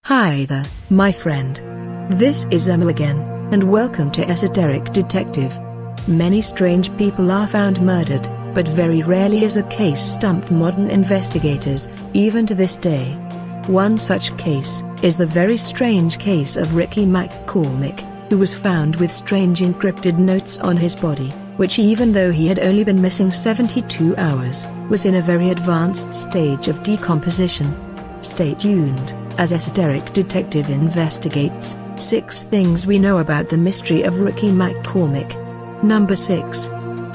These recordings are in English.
Hi there, my friend. This is Emma again, and welcome to Esoteric Detective. Many strange people are found murdered, but very rarely is a case stumped modern investigators, even to this day. One such case is the very strange case of Ricky McCormick, who was found with strange encrypted notes on his body, which even though he had only been missing 72 hours, was in a very advanced stage of decomposition. Stay tuned, as Esoteric Detective investigates 6 things we know about the mystery of Ricky McCormick. Number 6.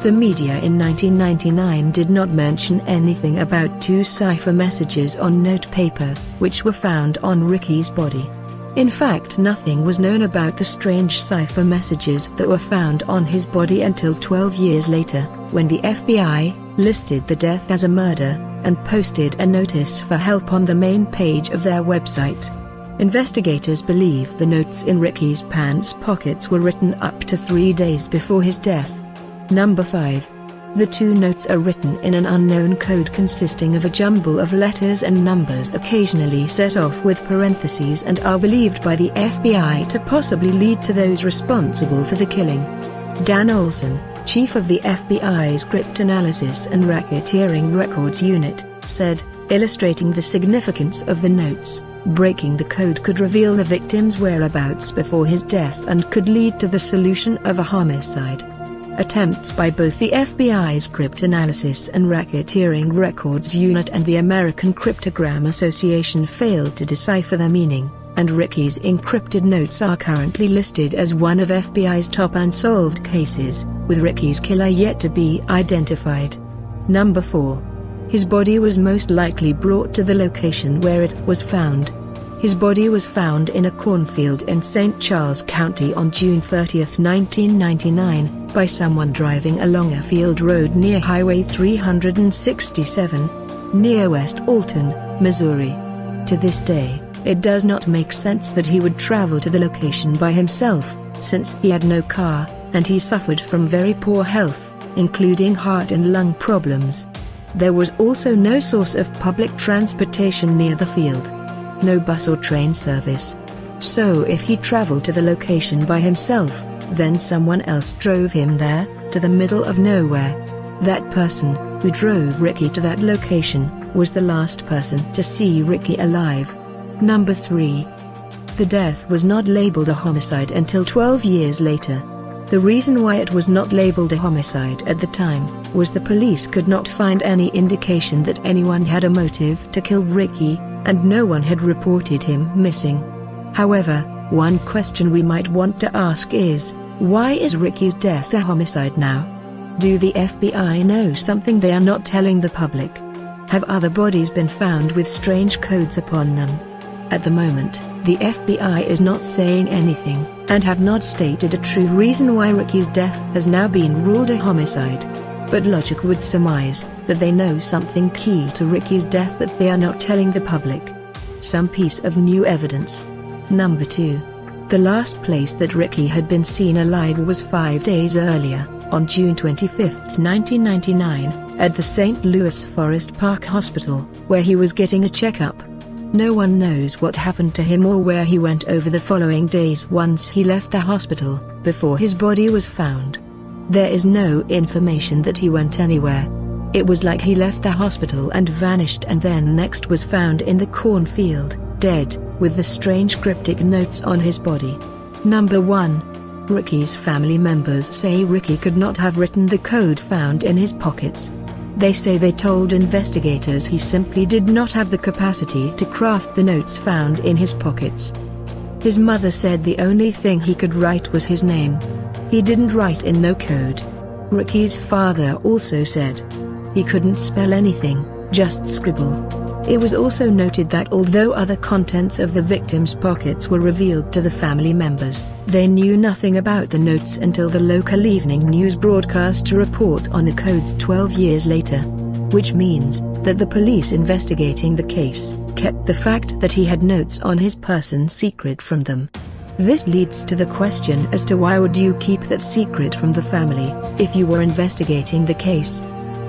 The media in 1999 did not mention anything about 2 cipher messages on notepaper, which were found on Ricky's body. In fact, nothing was known about the strange cipher messages that were found on his body until 12 years later, when the FBI listed the death as a murder and posted a notice for help on the main page of their website. Investigators believe the notes in Ricky's pants pockets were written up to 3 days before his death. Number 5. The 2 notes are written in an unknown code consisting of a jumble of letters and numbers occasionally set off with parentheses, and are believed by the FBI to possibly lead to those responsible for the killing. Dan Olson, chief of the FBI's Cryptanalysis and Racketeering Records Unit, said, illustrating the significance of the notes, breaking the code could reveal the victim's whereabouts before his death and could lead to the solution of a homicide. Attempts by both the FBI's Cryptanalysis and Racketeering Records Unit and the American Cryptogram Association failed to decipher their meaning, and Ricky's encrypted notes are currently listed as one of FBI's top unsolved cases, with Ricky's killer yet to be identified. Number 4. His body was most likely brought to the location where it was found. His body was found in a cornfield in St. Charles County on June 30, 1999, by someone driving along a field road near Highway 367, near West Alton, Missouri. To this day, it does not make sense that he would travel to the location by himself, since he had no car, and he suffered from very poor health, including heart and lung problems. There was also no source of public transportation near the field. No bus or train service. So if he traveled to the location by himself, then someone else drove him there, to the middle of nowhere. That person, who drove Ricky to that location, was the last person to see Ricky alive. Number 3. The death was not labeled a homicide until 12 years later. The reason why it was not labeled a homicide at the time, was the police could not find any indication that anyone had a motive to kill Ricky, and no one had reported him missing. However, one question we might want to ask is, why is Ricky's death a homicide now? Do the FBI know something they are not telling the public? Have other bodies been found with strange codes upon them? At the moment, the FBI is not saying anything, and have not stated a true reason why Ricky's death has now been ruled a homicide. But logic would surmise that they know something key to Ricky's death that they are not telling the public. Some piece of new evidence. Number 2. The last place that Ricky had been seen alive was 5 days earlier, on June 25, 1999, at the St. Louis Forest Park Hospital, where he was getting a checkup. No one knows what happened to him or where he went over the following days once he left the hospital, before his body was found. There is no information that he went anywhere. It was like he left the hospital and vanished, and then next was found in the cornfield, dead, with the strange cryptic notes on his body. Number 1. Ricky's family members say Ricky could not have written the code found in his pockets. They say they told investigators he simply did not have the capacity to craft the notes found in his pockets. His mother said the only thing he could write was his name. He didn't write in no code. Ricky's father also said he couldn't spell anything, just scribble. It was also noted that although other contents of the victim's pockets were revealed to the family members, they knew nothing about the notes until the local evening news broadcast a report on the codes 12 years later. Which means that the police investigating the case kept the fact that he had notes on his person secret from them. This leads to the question as to why would you keep that secret from the family, if you were investigating the case?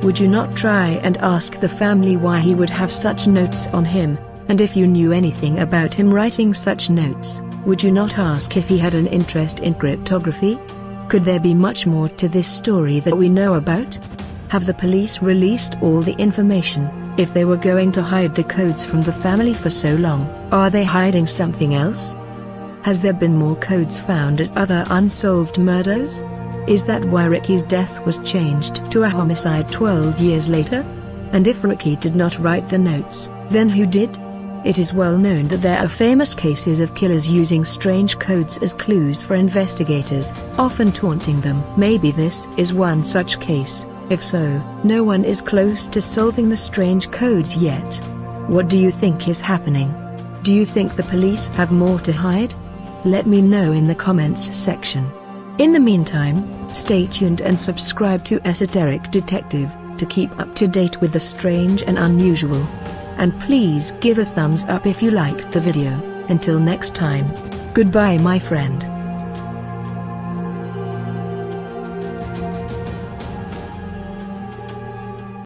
Would you not try and ask the family why he would have such notes on him, And if you knew anything about him writing such notes, would you not ask if he had an interest in cryptography? Could there be much more to this story that we know about? Have the police released all the information? If they were going to hide the codes from the family for so long, are they hiding something else? Has there been more codes found at other unsolved murders? Is that why Ricky's death was changed to a homicide 12 years later? And if Ricky did not write the notes, then who did? It is well known that there are famous cases of killers using strange codes as clues for investigators, often taunting them. Maybe this is one such case. If so, no one is close to solving the strange codes yet. What do you think is happening? Do you think the police have more to hide? Let me know in the comments section. In the meantime, stay tuned and subscribe to Esoteric Detective to keep up to date with the strange and unusual. And please give a thumbs up if you liked the video. Until next time. Goodbye my friend.